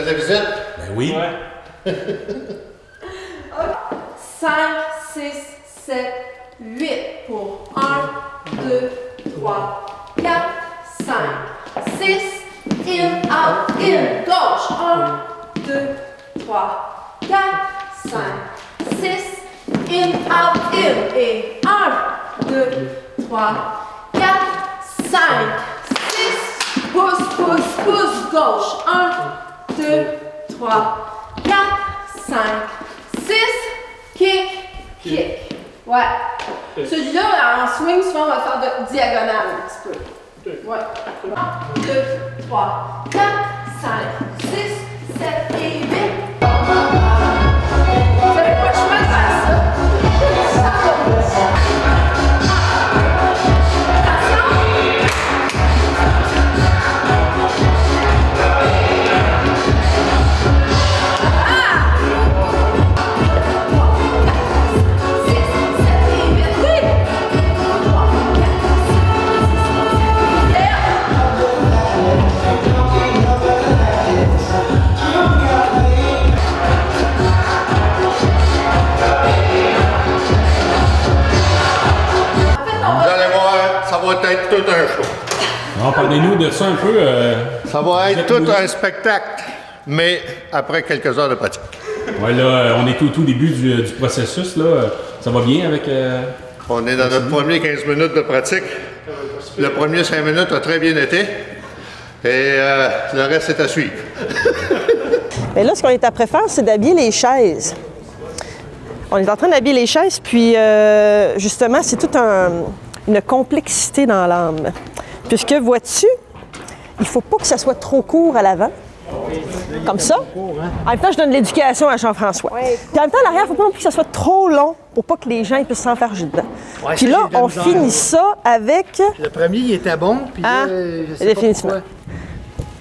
de visite? Ben oui. Ouais. 5, 6, 7, 8 pour 1, 2, 3, 4, 5, 6, in, out, in, gauche, 1, 2, 3, 4, 5, 6, in, out, in, et 1, 2, 3, 4, 5, 6, pousse, pousse, pousse, gauche, 1, 2, 3, 4, 5, 6, kick, kick. Ouais. Celui-là, en swing, souvent, on va faire de diagonale un petit peu. Ouais. 1, 2, 3, 4, 5, 6, 7 et 8. Vous n'avez pas le choix de faire ça. Être tout un show. Alors, parlez-nous de ça un peu. Ça va être tout un spectacle, mais après quelques heures de pratique. Ouais, là, on est au tout début du processus, là. Ça va bien avec... On est dans notre premier 15 minutes de pratique. Le premier 5 minutes a très bien été. Et le reste est à suivre. Mais là, ce qu'on est après faire, c'est d'habiller les chaises. On est en train d'habiller les chaises, puis justement, c'est toute une complexité dans l'âme. Puisque, vois-tu, il ne faut pas que ça soit trop court à l'avant. Comme ça. En même temps, je donne l'éducation à Jean-François. Puis en même temps, à l'arrière, il ne faut pas non plus que ça soit trop long pour pas que les gens puissent s'enfarger dedans. Ouais, puis là, on finit ça avec... Le premier, il était bon, puis là, je sais définitivement. pas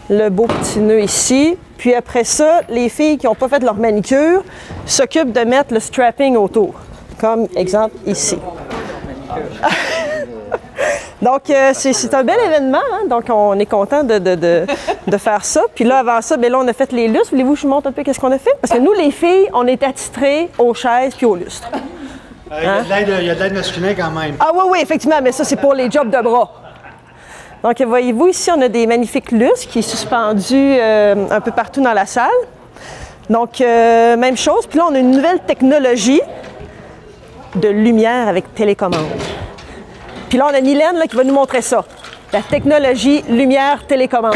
Le beau petit nœud ici. Puis après ça, les filles qui n'ont pas fait leur manicure s'occupent de mettre le strapping autour. Comme exemple ici. Donc, c'est un bel événement, hein? Donc on est content de faire ça. Puis là, avant ça, bien là, on a fait les lustres. Voulez-vous que je vous montre un peu qu'est-ce qu'on a fait? Parce que nous, les filles, on est attitrées aux chaises puis aux lustres. Il y a de l'aide masculin quand même. Ah oui, effectivement, mais ça, c'est pour les jobs de bras. Donc, voyez-vous, ici, on a des magnifiques lustres qui sont suspendus un peu partout dans la salle. Donc, même chose. Puis là, on a une nouvelle technologie de lumière avec télécommande. Puis là, on a Nylène là, qui va nous montrer ça. La technologie lumière télécommande.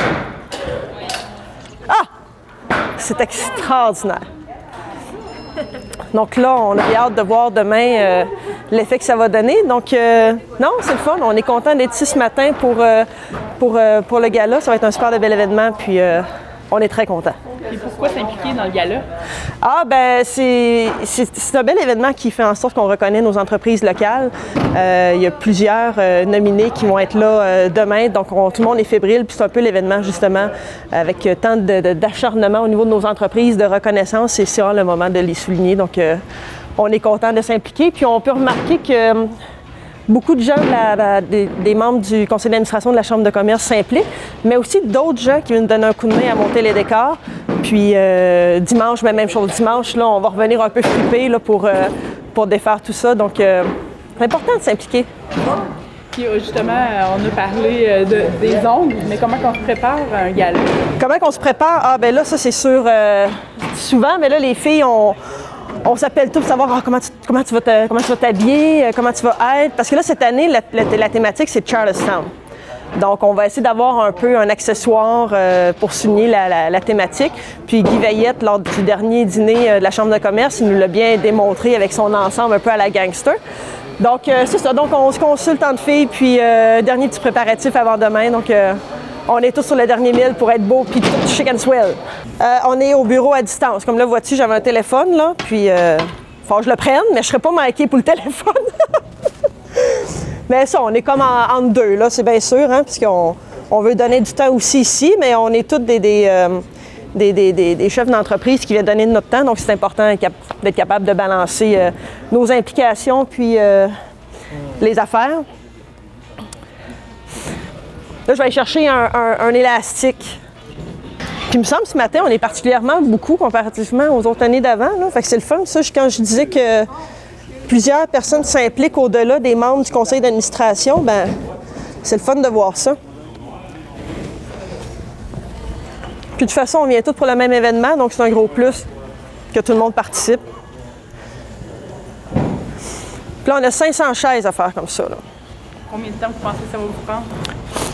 Ah! C'est extraordinaire. Donc là, on a hâte de voir demain l'effet que ça va donner. Donc, non, c'est le fun. On est content d'être ici ce matin pour le gala. Ça va être un super bel événement, puis on est très contents. Et pourquoi s'impliquer dans le gala? Ah, ben c'est un bel événement qui fait en sorte qu'on reconnaît nos entreprises locales. Il y a plusieurs nominés qui vont être là demain, donc tout le monde est fébrile, puis c'est un peu l'événement justement avec tant d'acharnement au niveau de nos entreprises, de reconnaissance, et c'est le moment de les souligner. Donc on est content de s'impliquer, puis on peut remarquer que beaucoup de gens, des membres du conseil d'administration de la Chambre de commerce s'impliquent, mais aussi d'autres gens qui viennent donner un coup de main à monter les décors. Puis dimanche, même chose. Dimanche, là, on va revenir un peu flipper là, pour défaire tout ça. Donc, c'est important de s'impliquer. Puis justement, on a parlé des ongles, mais comment on se prépare à un gala? Comment on se prépare? Ah, ben là, ça, c'est sûr. Souvent, mais là, les filles, on s'appelle tout pour savoir comment tu vas t'habiller, comment tu vas être. Parce que là, cette année, la thématique, c'est Charlestown. Donc, on va essayer d'avoir un peu un accessoire pour souligner la thématique. Puis Guy Veillette, lors du dernier dîner de la Chambre de commerce, il nous l'a bien démontré avec son ensemble un peu à la gangster. Donc, c'est ça. Donc, on se consulte entre filles, puis dernier petit préparatif avant demain. Donc, on est tous sur le dernier mille pour être beau, puis tout chic and swell. On est au bureau à distance. Comme là, vois-tu, j'avais un téléphone, là, puis faut que je le prenne, mais je ne serais pas marquée pour le téléphone. Mais ça, on est comme entre deux, là, c'est bien sûr, hein, puisqu'on veut donner du temps aussi ici, mais on est tous des chefs d'entreprise qui viennent donner de notre temps, donc c'est important d'être capable de balancer nos implications puis les affaires. Là, je vais aller chercher un élastique. Puis il me semble ce matin, on est particulièrement beaucoup comparativement aux autres années d'avant. Là. Fait que c'est le fun, ça. Quand je disais que plusieurs personnes s'impliquent au-delà des membres du conseil d'administration, ben c'est le fun de voir ça. Puis de toute façon, on vient tous pour le même événement, donc c'est un gros plus que tout le monde participe. Puis là, on a 500 chaises à faire comme ça. Là. Combien de temps vous pensez que ça va vous prendre?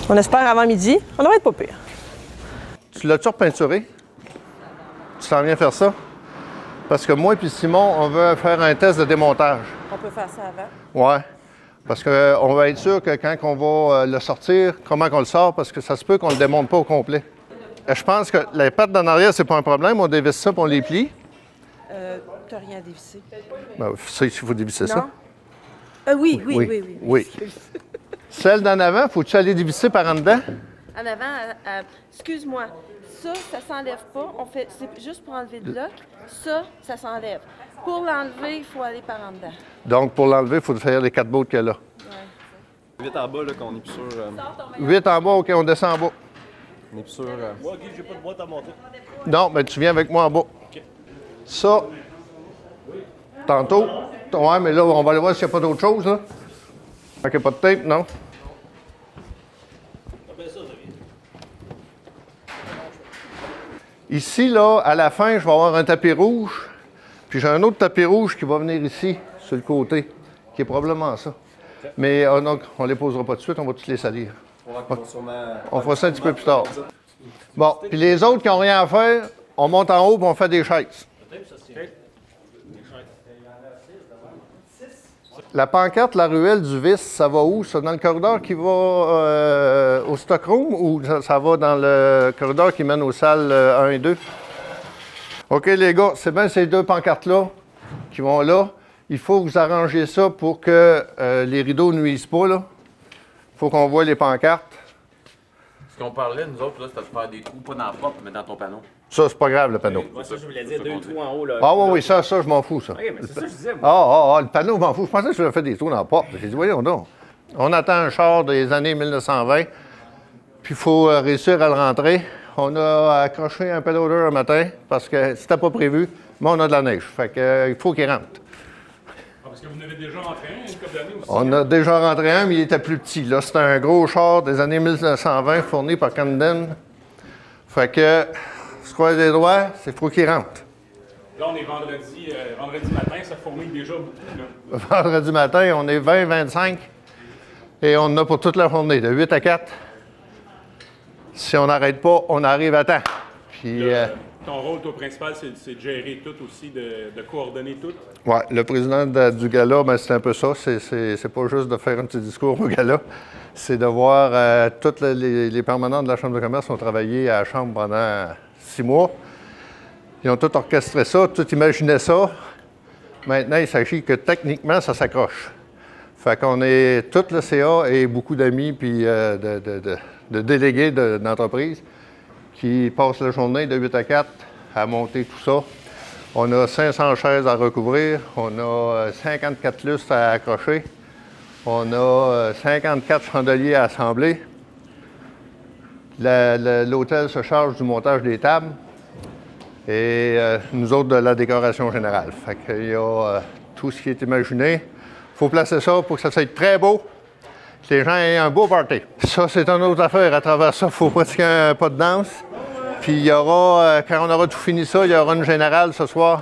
On espère avant midi. On devrait être pas pire. Tu l'as-tu repeinturé? Tu t'en viens faire ça? Parce que moi et Simon, on veut faire un test de démontage. On peut faire ça avant. Ouais. Parce qu'on va être sûr que quand on va le sortir, comment qu'on le sort, parce que ça se peut qu'on ne le démonte pas au complet. Je pense que les pattes d'en arrière, c'est pas un problème. On dévisse ça et on les plie. T'as rien à dévisser. Ben, ça, il faut dévisser ça. Oui. Celle d'en avant, faut-tu aller dévisser par en dedans? En avant, excuse-moi, ça s'enlève pas. C'est juste pour enlever le bloc. Ça s'enlève. Pour l'enlever, il faut aller par en dedans. Donc, pour l'enlever, il faut faire les 4 bottes qu'il y a là. 8 en bas, là, qu'on est plus sûr. 8 en bas, OK, on descend en bas. On est plus sûr. Moi, Guy, j'ai pas de boîte à monter. Non, mais tu viens avec moi en bas. OK. Ça, tantôt. Ouais, mais là, on va aller voir s'il n'y a pas d'autre chose, là. Fait qu'il n'y a pas de tape, non? Ici, là, à la fin, je vais avoir un tapis rouge. Puis j'ai un autre tapis rouge qui va venir ici, sur le côté, qui est probablement ça. Mais on ne les posera pas tout de suite, on va tous les salir. On fera ça un petit peu plus tard. Bon, puis les autres qui n'ont rien à faire, on monte en haut et on fait des chaises. La pancarte, la ruelle du vice, ça va où? Ça dans le corridor qui va au stockroom ou ça va dans le corridor qui mène aux salles 1 et 2? OK, les gars, c'est bien ces 2 pancartes-là qui vont là. Il faut vous arranger ça pour que les rideaux ne nuisent pas, là. Il faut qu'on voit les pancartes. Ce qu'on parlait, nous autres, là, c'était de faire des trous, pas dans la porte, mais dans ton panneau. Ça, c'est pas grave, le panneau. Moi, ça, je voulais dire 2 trous en haut, là. Ah oui, ça, je m'en fous, ça. OK, mais c'est ça que je disais, moi. Le panneau, je m'en fous. Je pensais que je voulais faire des trous dans la porte. J'ai dit, voyons donc. On attend un char des années 1920, puis il faut réussir à le rentrer. On a accroché un payloader un matin, parce que c'était pas prévu, mais on a de la neige. Fait que, il faut qu'il rentre. Parce que vous en avez déjà rentré un, une couple d'années aussi. On a déjà rentré un, mais il était plus petit. Là, c'était un gros char des années 1920 fourni par Camden. Fait que, ce qu'on a des droits, c'est qu'il faut qu'il rentre. Là, on est vendredi matin, ça fourmille déjà beaucoup. Là. Vendredi matin, on est 20-25 et on en a pour toute la journée, de 8 à 4. Si on n'arrête pas, on arrive à temps. Puis, ton rôle, toi, principal, c'est de gérer tout aussi, de coordonner tout. Oui, le président du gala, ben, c'est un peu ça. C'est pas juste de faire un petit discours au gala. C'est de voir tous les permanents de la Chambre de commerce ont travaillé à la Chambre pendant 6 mois. Ils ont tout orchestré ça, tout imaginé ça. Maintenant, il s'agit que techniquement, ça s'accroche. Fait qu'on est tout le CA et beaucoup d'amis puis de délégués d'entreprise qui passent la journée de 8 à 4 à monter tout ça. On a 500 chaises à recouvrir, on a 54 lustres à accrocher, on a 54 chandeliers à assembler. L'hôtel se charge du montage des tables et nous autres de la décoration générale. Fait qu'il y a tout ce qui est imaginé. Il faut placer ça pour que ça soit très beau, que les gens aient un beau party. Ça, c'est une autre affaire. À travers ça, il faut pratiquer un pas de danse. Puis il y aura, quand on aura tout fini ça, il y aura une générale ce soir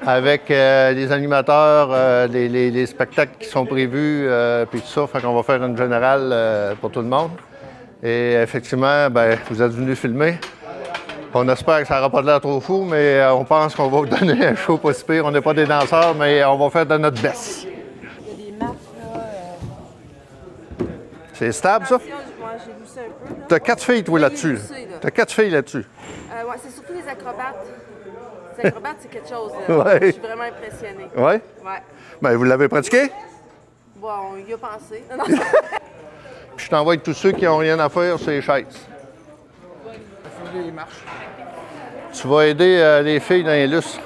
avec les animateurs, les spectacles qui sont prévus, puis tout ça. Fait qu'on va faire une générale pour tout le monde. Et effectivement, ben, vous êtes venus filmer. On espère que ça n'aura pas de l'air trop fou, mais on pense qu'on va vous donner un show pas si pire. On n'est pas des danseurs, mais on va faire de notre best. Il y a des maps, là. C'est stable, ça? J'ai vu ça un peu. T'as 4 filles, toi, là-dessus. T'as 4 filles là-dessus. Ouais, c'est surtout les acrobates. Les acrobates, c'est quelque chose. Là. Ouais. Je suis vraiment impressionnée. Oui? Ouais. Bien, vous l'avez pratiqué? Bon, on y a pensé. Puis je t'envoie tous ceux qui n'ont rien à faire sur les chaises. Tu vas aider les filles dans les lustres.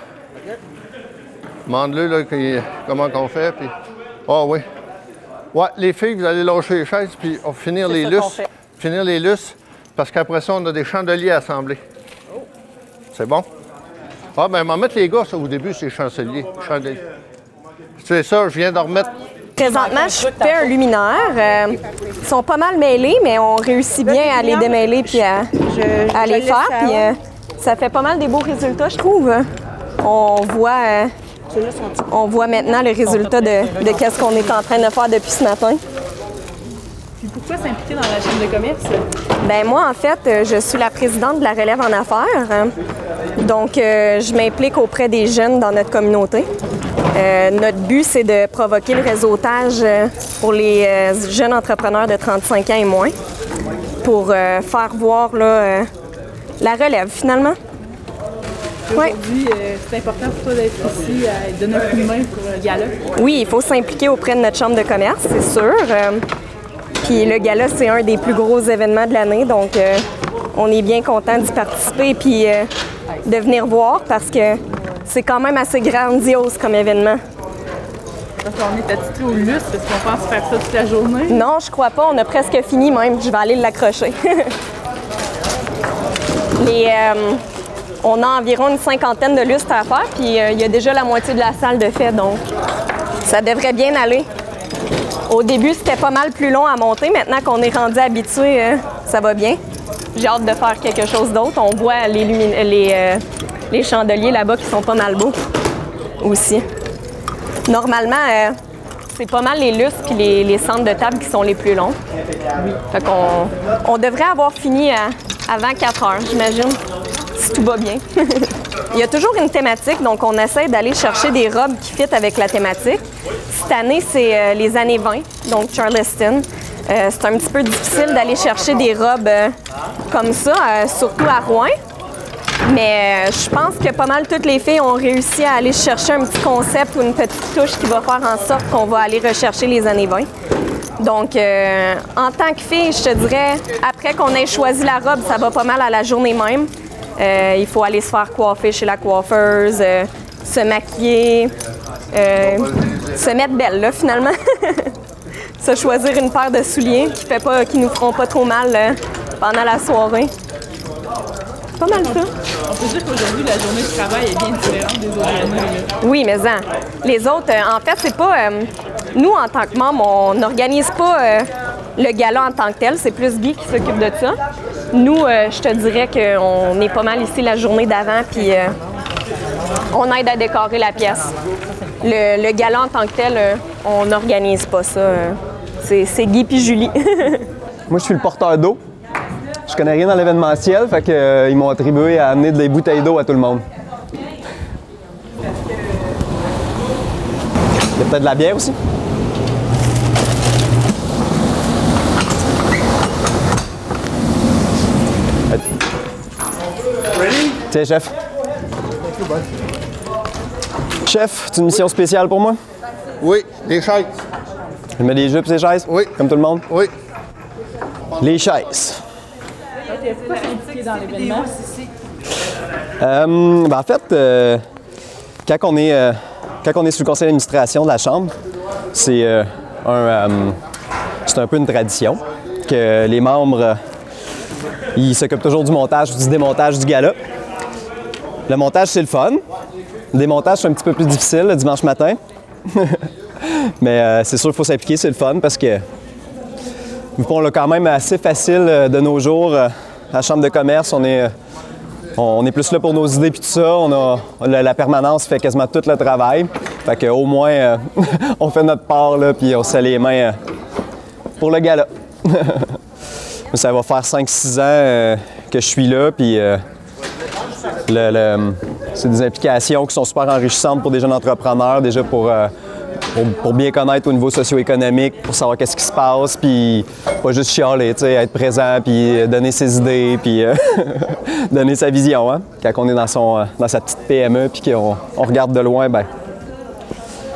Demande-le là, comment qu'on fait. Puis... Ah oui. Ouais, les filles, vous allez lâcher les chaises puis on va finir les lustres. Finir les lustres, parce qu'après ça, on a des chandeliers à assembler. Oh. C'est bon? Ah, ben, on va mettre les gars, ça, au début, c'est chancelier. Chandelier. Tu sais ça, je viens de remettre. Présentement, je fais un luminaire. Ils sont pas mal mêlés, mais on réussit bien à les démêler puis à les faire. Puis, ça fait pas mal des beaux résultats, je trouve. On voit maintenant le résultat de ce qu'on est en train de faire depuis ce matin. Puis pourquoi s'impliquer dans la chambre de commerce? Ben moi, en fait, je suis la présidente de la relève en affaires. Donc, je m'implique auprès des jeunes dans notre communauté. Notre but, c'est de provoquer le réseautage pour les jeunes entrepreneurs de 35 ans et moins pour faire voir là, la relève, finalement. Aujourd'hui, c'est important pour toi d'être ici, de donner un coup de main pour le gala. Oui, il faut s'impliquer auprès de notre chambre de commerce, c'est sûr. Puis le gala, c'est un des plus gros événements de l'année, donc on est bien content d'y participer puis de venir voir parce que c'est quand même assez grandiose comme événement. Parce qu'on est attitré au lustre, est-ce qu'on pense faire ça toute la journée? Non, je crois pas. On a presque fini même. Je vais aller l'accrocher. On a environ une 50aine de lustres à faire, puis il y a déjà la moitié de la salle de fait, donc ça devrait bien aller. Au début, c'était pas mal plus long à monter. Maintenant qu'on est rendu habitué, ça va bien. J'ai hâte de faire quelque chose d'autre. On voit les chandeliers là-bas qui sont pas mal beaux aussi. Normalement, c'est pas mal les lustres puis les centres de table qui sont les plus longs. Fait qu'on devrait avoir fini avant 4 heures, j'imagine, si tout va bien. Il y a toujours une thématique, donc on essaie d'aller chercher des robes qui fit avec la thématique. Cette année, c'est les années 20, donc Charleston. C'est un petit peu difficile d'aller chercher des robes comme ça, surtout à Rouen. Mais je pense que pas mal toutes les filles ont réussi à aller chercher un petit concept ou une petite touche qui va faire en sorte qu'on va aller rechercher les années 20. Donc, en tant que fille, je te dirais, après qu'on ait choisi la robe, ça va pas mal à la journée même. Il faut aller se faire coiffer chez la coiffeuse, se maquiller, se mettre belle, là, finalement. Se choisir une paire de souliers qui nous feront pas trop mal pendant la soirée. Pas mal ça. On peut dire qu'aujourd'hui, la journée de travail est bien différente des autres journées. Oui, mais les autres, en fait, c'est pas... nous, en tant que membres, on n'organise pas le gala en tant que tel. C'est plus Guy qui s'occupe de ça. Nous, je te dirais qu'on est pas mal ici la journée d'avant, puis on aide à décorer la pièce. Le gala en tant que tel, on n'organise pas ça. C'est Guy puis Julie. Moi, je suis le porteur d'eau. Je connais rien dans l'événementiel, fait qu'ils m'ont attribué à amener des bouteilles d'eau à tout le monde. Il y a peut-être de la bière aussi? Ready? Tiens, chef. Chef, c'est une mission spéciale pour moi? Oui, des chaises. Je mets des jupes et des chaises? Oui. Comme tout le monde? Oui. Les chaises. Pourquoi s'impliquer dans l'événement? En fait, quand on est sous le conseil d'administration de la Chambre, c'est un peu une tradition que les membres ils s'occupent toujours du montage ou du démontage du gala. Le montage, c'est le fun. Le démontage, c'est un petit peu plus difficile le dimanche matin. Mais c'est sûr qu'il faut s'impliquer, c'est le fun parce que on l'a quand même assez facile de nos jours. À la Chambre de commerce, on est plus là pour nos idées puis tout ça. La permanence fait quasiment tout le travail. Fait qu'au moins, on fait notre part là, puis on se fait les mains pour le gala. Ça va faire 5-6 ans que je suis là, puis c'est des implications qui sont super enrichissantes pour des jeunes entrepreneurs, déjà pour bien connaître au niveau socio-économique, pour savoir qu'est-ce qui se passe, puis pas juste chialer, tu sais, être présent, puis donner ses idées, puis donner sa vision. Hein? Quand on est dans sa petite PME, puis qu'on regarde de loin, ben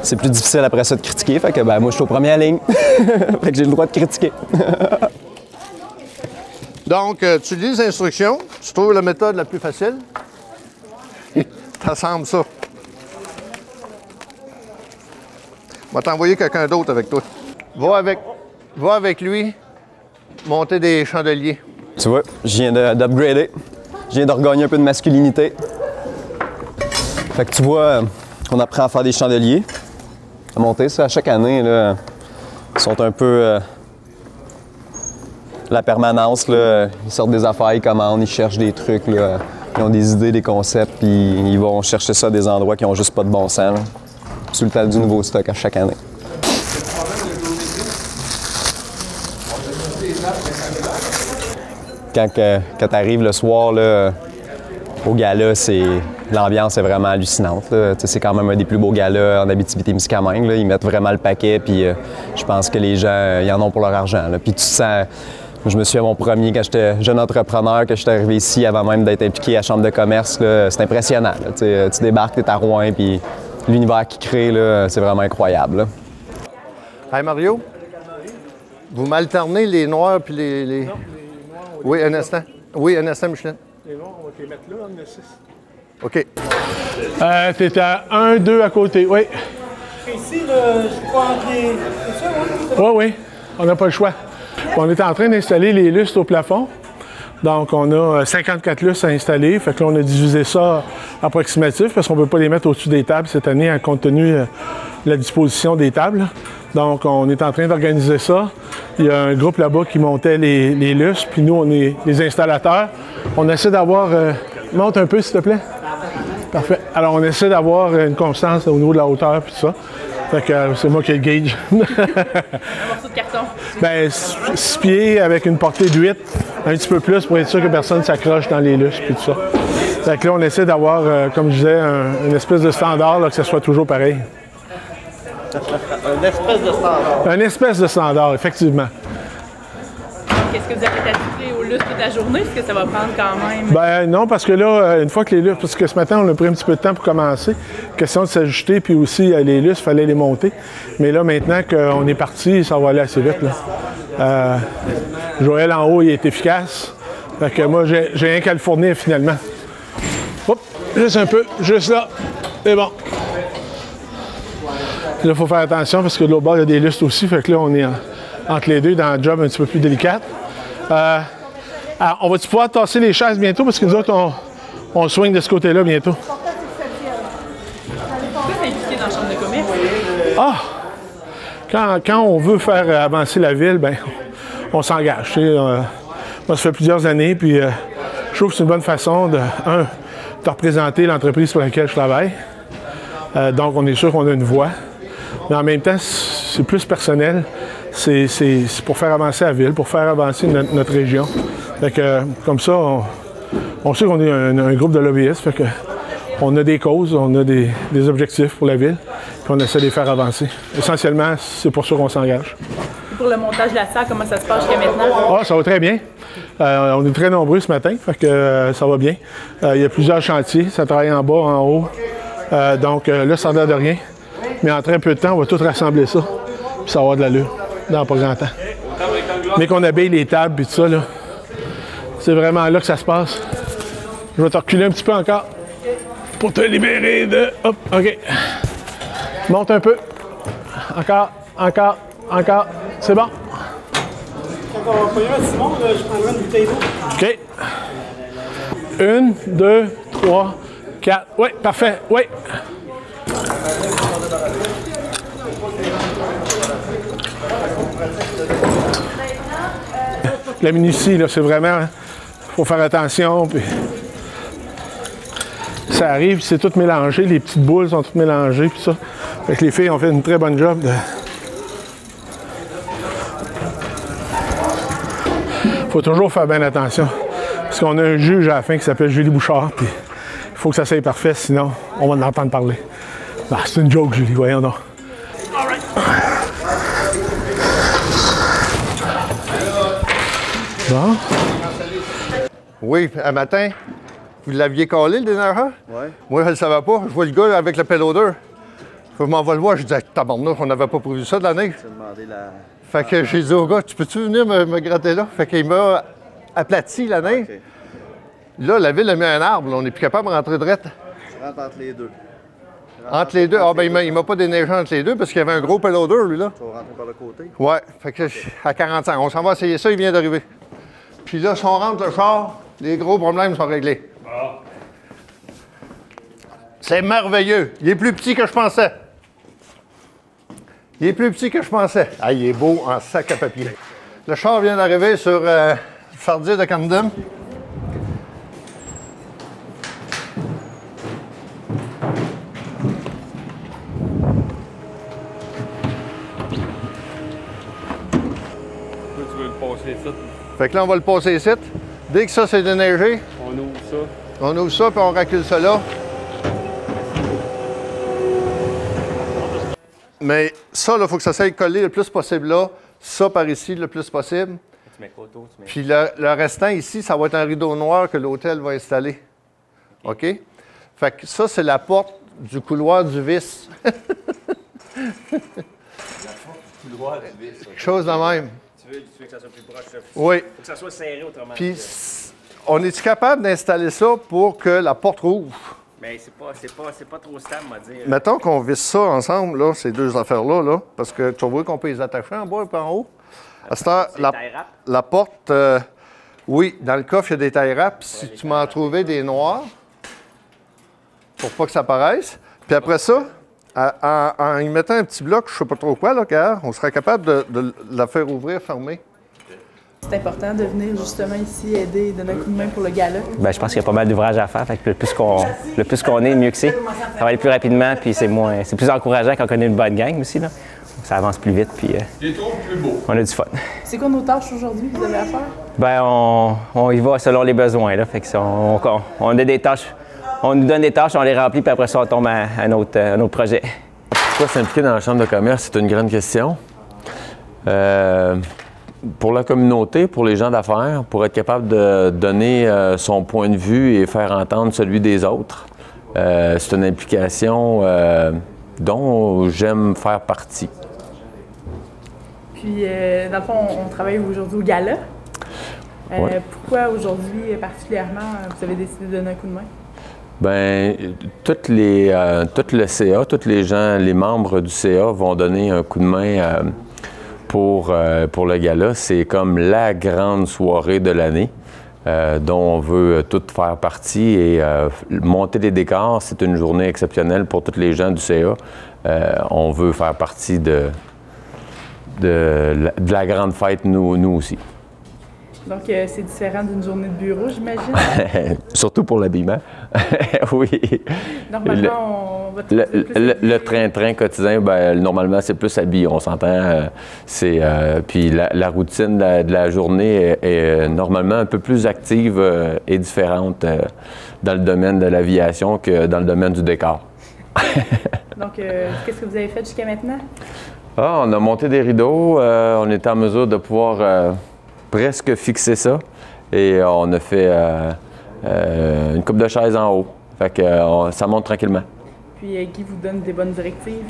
c'est plus difficile après ça de critiquer. Fait que ben moi, je suis au premier ligne. Fait que j'ai le droit de critiquer. Donc, tu lis les instructions, tu trouves la méthode la plus facile, t'assembles ça. On va t'envoyer quelqu'un d'autre avec toi. Va avec lui monter des chandeliers. Tu vois, je viens d'upgrader. Je viens de regagner un peu de masculinité. Fait que tu vois, on apprend à faire des chandeliers, à monter ça à chaque année. Là, ils sont un peu la permanence. Là, ils sortent des affaires, ils commandent, ils cherchent des trucs. Là, ils ont des idées, des concepts, puis ils vont chercher ça à des endroits qui n'ont juste pas de bon sens. Là. Sur le tas du nouveau stock à chaque année. Quand tu arrives le soir là, au gala, l'ambiance est vraiment hallucinante. C'est quand même un des plus beaux galas en Abitibi-Témiscamingue. Ils mettent vraiment le paquet, puis je pense que les gens, ils en ont pour leur argent. Là. Puis tu sens, je me souviens mon premier, quand j'étais jeune entrepreneur, que j'étais arrivé ici avant même d'être impliqué à la Chambre de commerce, c'est impressionnant. Là. Tu débarques, tu es à Rouen, puis l'univers qu'ils créent, c'est vraiment incroyable. Là. Hey Mario, vous m'alternez les noirs puis les... Non, les noirs, oui, un instant. Oui, un instant, Micheline. Les noirs, on va te les mettre là, on a 6. OK. T'es à 1, 2 à côté, oui. Ici, je crois entre les... C'est ça, oui? Oui, on n'a pas le choix. On est en train d'installer les lustres au plafond. Donc, on a 54 lustres à installer. Fait que là, on a divisé ça approximatif parce qu'on ne peut pas les mettre au-dessus des tables cette année, compte tenu de la disposition des tables. Donc, on est en train d'organiser ça. Il y a un groupe là-bas qui montait les lustres, puis nous, on est les installateurs. On essaie d'avoir... monte un peu, s'il te plaît. Parfait. Alors, on essaie d'avoir une constance au niveau de la hauteur, puis tout ça. Fait que c'est moi qui ai le gauge. Un morceau de carton. Bien, 6 pieds avec une portée de 8, un petit peu plus pour être sûr que personne ne s'accroche dans les lustres, puis tout ça. Fait que là, on essaie d'avoir, comme je disais, une espèce de standard, là, que ce soit toujours pareil. Un espèce de standard. Un espèce de standard, effectivement. Est-ce que vous avez attitré au lustre toute la journée? Est-ce que ça va prendre quand même? Ben non, parce que là, une fois que les lustres, parce que ce matin, on a pris un petit peu de temps pour commencer. Question de s'ajuster, puis aussi les lustres, il fallait les monter. Mais là, maintenant qu'on est parti, ça va aller assez vite. Là. Joël en haut, il est efficace. Fait que moi, j'ai rien qu'à le fournir finalement. Hop, juste un peu, juste là. C'est bon. Là, il faut faire attention parce que de l'autre bord, il y a des lustres aussi. Fait que là, on est entre les deux dans un job un petit peu plus délicat. Alors, on va-tu pouvoir tasser les chaises bientôt? Parce que nous autres, on swing de ce côté-là bientôt. Pourquoi t'es impliqué dans la Chambre de commerce? Quand on veut faire avancer la ville, ben, on s'engage. Moi, ça fait plusieurs années, puis je trouve que c'est une bonne façon de représenter l'entreprise pour laquelle je travaille. Donc, on est sûr qu'on a une voix. Mais en même temps, c'est plus personnel. C'est pour faire avancer la ville, pour faire avancer notre région. Fait que, comme ça, on sait qu'on est un groupe de lobbyistes. Fait que, on a des causes, on a des objectifs pour la ville, puis on essaie de les faire avancer. Essentiellement, c'est pour ça qu'on s'engage. Et pour le montage de la salle, comment ça se passe jusqu'à maintenant? Ça va très bien. On est très nombreux ce matin, fait que ça va bien. Il y a plusieurs chantiers, ça travaille en bas, en haut. Donc là, ça n'a l'air de rien. Mais en très peu de temps, on va tout rassembler ça, puis ça va avoir de l'allure dans pas grand temps. Mais qu'on habille les tables, puis tout ça, là, c'est vraiment là que ça se passe. Je vais te reculer un petit peu encore pour te libérer de... Hop, OK. Monte un peu. Encore, encore, encore. C'est bon. Quand on va payer un Simon, je prendrai une bouteille d'eau. OK. 1, 2, 3, 4. Oui, parfait. Oui. La minutie, là, c'est vraiment... Il faut faire attention, puis... Ça arrive, c'est tout mélangé. Les petites boules sont toutes mélangées, puis ça. Fait que les filles ont fait une très bonne job de... Faut toujours faire bien attention. Parce qu'on a un juge à la fin qui s'appelle Julie Bouchard, puis il faut que ça soit parfait, sinon on va en entendre parler. Bah, c'est une joke, Julie, voyons donc. Bon. Oui, un matin, vous l'aviez collé, le dinner hut? Oui. Moi, je ne le savais pas. Je vois le gars avec le pellodeur. Je m'en vais le voir. Je dis, tabarnouche, on n'avait pas prévu ça de l'année. Fait que j'ai dit au gars, tu peux-tu venir me gratter là? Fait qu'il m'a aplati la neige. Okay. Là, la ville a mis un arbre. Là, on n'est plus capable de rentrer direct. Je rentre entre les deux. Entre les deux? Ah, ben il m'a pas déneigé entre les deux parce qu'il y avait un gros pellodeur, lui, là. Tu vas rentrer par le côté? Ouais. Fait que à 45. On s'en va essayer ça, il vient d'arriver. Puis là, si on rentre le char, les gros problèmes sont réglés. C'est merveilleux. Il est plus petit que je pensais. Il est plus petit que je pensais. Ah, il est beau en sac à papier. Le char vient d'arriver sur Fardier de Camden. Tu veux le passer ici? Fait que là, on va le passer ici. Dès que ça, c'est déneigé, On ouvre ça. on ouvre ça puis on recule ça là. Mais ça, il faut que ça soit collé le plus possible là. Ça par ici le plus possible. Tu mets quoi autour? Tu mets... Puis le restant ici, ça va être un rideau noir que l'hôtel va installer. OK? Fait que ça, c'est la porte du couloir du vice. Couloir du vis. Quelque chose de même. Tu veux que ça soit plus proche? Oui. Faut que ça soit serré autrement. Puis, on est-tu capable d'installer ça pour que la porte rouvre? Mais c'est pas trop stable, on va dire. Mettons qu'on visse ça ensemble, là, ces deux affaires-là, là, parce que tu vois qu'on peut les attacher en bas et en haut. À cette heure, la porte, oui, dans le coffre, il y a des tie wraps. Si tu m'en trouvais des noirs, pour pas que ça paraisse. Puis après ça, en y mettant un petit bloc, je sais pas trop quoi, là, car on serait capable de la faire ouvrir, fermer. C'est important de venir justement ici aider et donner un coup de main pour le gala. Bien, je pense qu'il y a pas mal d'ouvrages à faire. Fait que le plus qu'on est, mieux que c'est. Ça va aller plus rapidement, puis c'est plus encourageant quand on connaît une bonne gang aussi. Là. Ça avance plus vite, puis on a du fun. C'est quoi nos tâches aujourd'hui que vous avez à faire? Bien, on y va selon les besoins. Là. Fait que on a des tâches, on nous donne des tâches, on les remplit, puis après ça, on tombe à un autre projet. Pourquoi s'impliquer dans la Chambre de commerce? C'est une grande question. Pour la communauté, pour les gens d'affaires, pour être capable de donner son point de vue et faire entendre celui des autres. C'est une implication dont j'aime faire partie. Puis, dans le fond, on travaille aujourd'hui au gala. Ouais. Pourquoi aujourd'hui particulièrement vous avez décidé de donner un coup de main? Bien, tout le CA, tous les gens, les membres du CA vont donner un coup de main pour le gala. C'est comme la grande soirée de l'année dont on veut tout faire partie et monter les décors. C'est une journée exceptionnelle pour tous les gens du CA. On veut faire partie de la grande fête, nous aussi. Donc, c'est différent d'une journée de bureau, j'imagine? Surtout pour l'habillement. Oui. Normalement, on va le train-train quotidien, ben, normalement, c'est plus habillé, on s'entend. Puis la routine de la journée est normalement un peu plus active et différente dans le domaine de l'aviation que dans le domaine du décor. Donc, qu'est-ce que vous avez fait jusqu'à maintenant? On a monté des rideaux. On était en mesure de pouvoir presque fixer ça. Et on a fait une coupe de chaises en haut. Fait que ça monte tranquillement. Puis Guy vous donne des bonnes directives?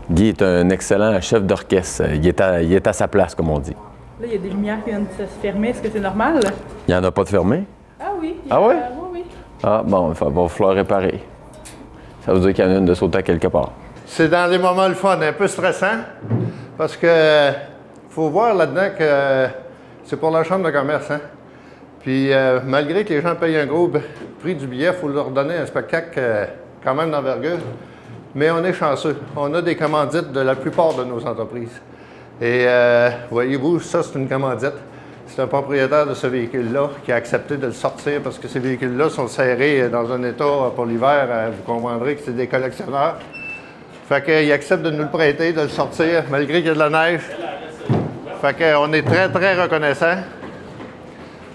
Guy est un excellent chef d'orchestre. Il est à sa place, comme on dit. Là, il y a des lumières qui viennent de se fermer. Est-ce que c'est normal? Il n'y en a pas de fermé? Ah oui. Ah oui? Oui. Ah bon, il va falloir réparer. Ça veut dire qu'il y en a une de sauter à quelque part. C'est dans les moments le fun, un peu stressant, parce que faut voir là-dedans que c'est pour la Chambre de commerce. Hein? Puis malgré que les gens payent un gros prix du billet, il faut leur donner un spectacle quand même d'envergure. Mais on est chanceux. On a des commandites de la plupart de nos entreprises. Et voyez-vous, ça c'est une commandite. C'est un propriétaire de ce véhicule-là qui a accepté de le sortir parce que ces véhicules-là sont serrés dans un état pour l'hiver. Vous comprendrez que c'est des collectionneurs. Fait qu'il accepte de nous le prêter, de le sortir, malgré qu'il y a de la neige. Fait qu'on est très, très reconnaissants.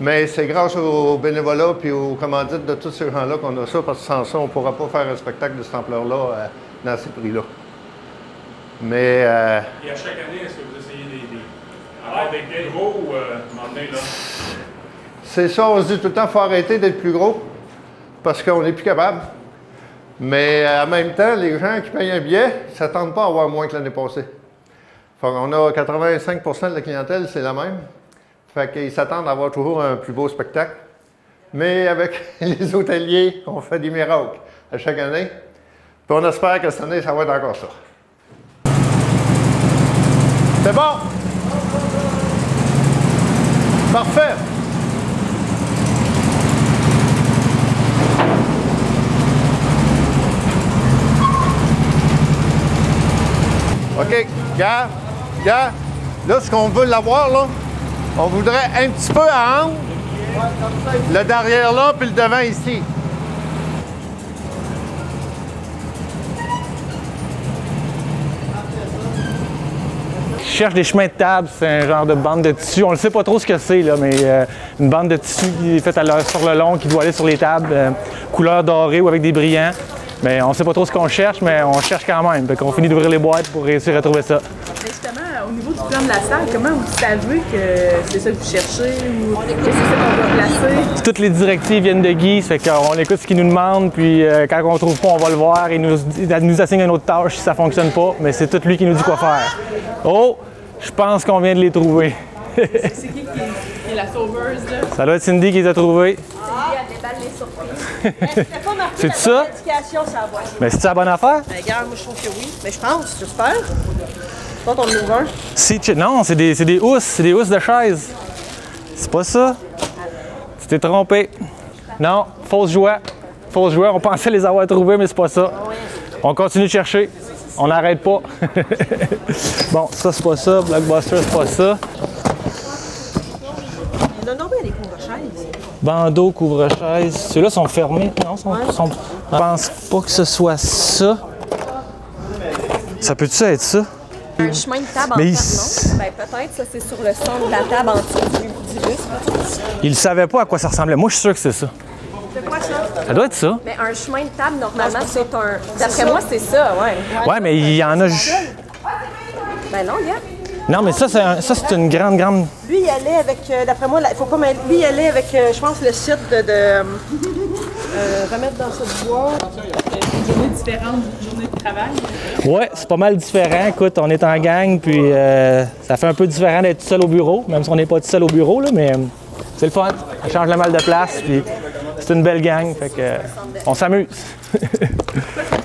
Mais c'est grâce au bénévolat et aux commandites de tous ces gens-là qu'on a ça, parce que sans ça, on ne pourra pas faire un spectacle de cette ampleur-là dans ces prix-là. Mais... Et à chaque année, est-ce que vous essayez d'être plus gros ou là? C'est ça, on se dit tout le temps, il faut arrêter d'être plus gros, parce qu'on n'est plus capable. Mais en même temps, les gens qui payent un billet ne s'attendent pas à avoir moins que l'année passée. On a 85 de la clientèle, c'est la même. Fait qu'ils s'attendent à avoir toujours un plus beau spectacle. Mais avec les hôteliers, on fait des miracles à chaque année. Puis on espère que cette année, ça va être encore ça. C'est bon? Parfait! OK, regarde. Là, ce qu'on veut l'avoir, là, on voudrait un petit peu à angle. Le derrière là, puis le devant ici. Je cherche des chemins de table, c'est un genre de bande de tissu. On ne sait pas trop ce que c'est, là, mais une bande de tissu qui est faite sur le long, qui doit aller sur les tables, couleur dorée ou avec des brillants. Mais on ne sait pas trop ce qu'on cherche, mais on cherche quand même. Donc on finit d'ouvrir les boîtes pour réussir à trouver ça. Mais justement, au niveau du plan de la salle, comment vous savez que c'est ça que vous cherchez ou que c'est ça qu'on va placer? Toutes les directives viennent de Guy, ça fait qu'on écoute ce qu'il nous demande, puis quand on ne trouve pas, on va le voir. Il nous assigne une autre tâche si ça ne fonctionne pas, mais c'est tout lui qui nous dit quoi faire. Oh, je pense qu'on vient de les trouver. C'est qui est la sauveuse, là? Ça doit être Cindy qui les a trouvés. Elle déballe les surprises. C'était pas marqué C'est la ça? bonne indication sur la boîte. Mais c'est-tu la bonne affaire? Ben, regarde, moi je trouve que oui. Mais je pense, j'espère. Quand on ouvre un. Non, c'est des housses de chaise. C'est pas ça. Tu t'es trompé. Non, fausse joie. Fausse joie. On pensait les avoir trouvés, mais c'est pas ça. On continue de chercher. On n'arrête pas. Bon, ça c'est pas ça. Blockbuster, c'est pas ça. Il y en a nombreux des couvre-chaises. Bandeau, couvre-chaise. Ceux-là sont fermés. Non, sont... Je pense pas que ce soit ça. Ça peut-tu être ça? Un chemin de table en Mais fait, non? Ben, peut-être, ça, c'est sur le centre de la table en dessous du bus. Il savait pas à quoi ça ressemblait. Moi, je suis sûr que c'est ça. C'est quoi ça? Ça doit être ça. Mais un chemin de table, normalement, c'est un... D'après moi, c'est ça, ouais. Ouais, mais il y en a... Ben non, regarde. Non, mais ça, c'est une grande... Lui, il allait avec, d'après moi, il faut pas mettre. Lui, il allait avec, je pense, le site de remettre dans cette boîte. Une journée différente d'une journée de travail. Ouais, c'est pas mal différent. Écoute, on est en gang, puis ça fait un peu différent d'être tout seul au bureau, même si on n'est pas tout seul au bureau, là, mais c'est le fun. On change le mal de place, puis c'est une belle gang, fait que on s'amuse. Pourquoi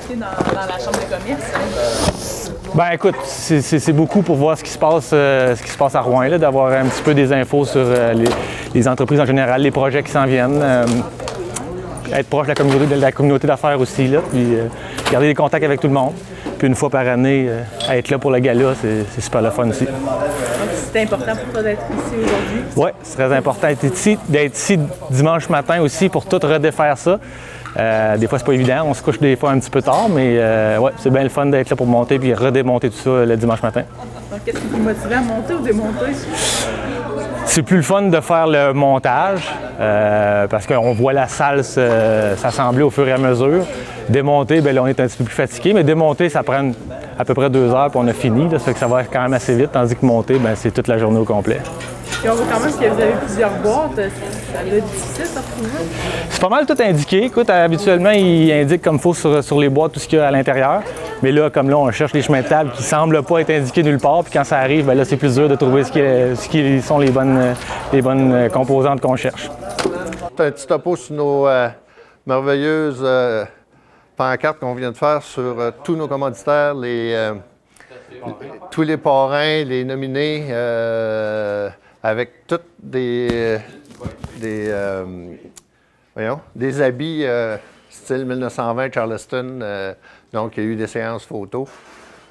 c'est dans la chambre de commerce? Ben écoute, c'est beaucoup pour voir ce qui se passe à Rouen, là, d'avoir un petit peu des infos sur les entreprises en général, les projets qui s'en viennent. Être proche de la communauté d'affaires aussi, là, puis garder des contacts avec tout le monde. Puis une fois par année, être là pour le gala, c'est super le fun aussi. Donc c'est important pour toi d'être ici aujourd'hui? Oui, c'est très important d'être ici dimanche matin aussi pour tout redéfaire ça. Des fois, c'est pas évident, on se couche des fois un petit peu tard, mais ouais, c'est bien le fun d'être là pour monter puis redémonter tout ça le dimanche matin. Donc qu'est-ce qui vous motive à monter ou démonter? C'est plus le fun de faire le montage parce qu'on voit la salle s'assembler au fur et à mesure. Démonter, bien là, on est un petit peu plus fatigué, mais démonter, ça prend à peu près 2 heures puis on a fini. Là, ça fait que ça va quand même assez vite, tandis que monter, bien, c'est toute la journée au complet. Et on voit quand même que vous avez plusieurs boîtes. Ça doit être difficile à retrouver. C'est pas mal tout indiqué. Écoute, habituellement, il indique comme il faut sur les boîtes tout ce qu'il y a à l'intérieur. Mais là, comme là, on cherche les chemins de table qui ne semblent pas être indiqués nulle part. Puis quand ça arrive, bien là, c'est plus dur de trouver ce qui sont les bonnes composantes qu'on cherche. Un petit topo sur nos merveilleuses pancartes qu'on vient de faire sur tous nos commanditaires, tous les parrains, les nominés, avec toutes des habits style 1920 Charleston. Donc, il y a eu des séances photos.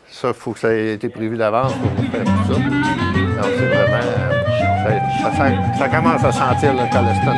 Ça, il faut que ça ait été prévu d'avance pour faire tout ça. Donc, c'est vraiment... ça commence à sentir le Charleston.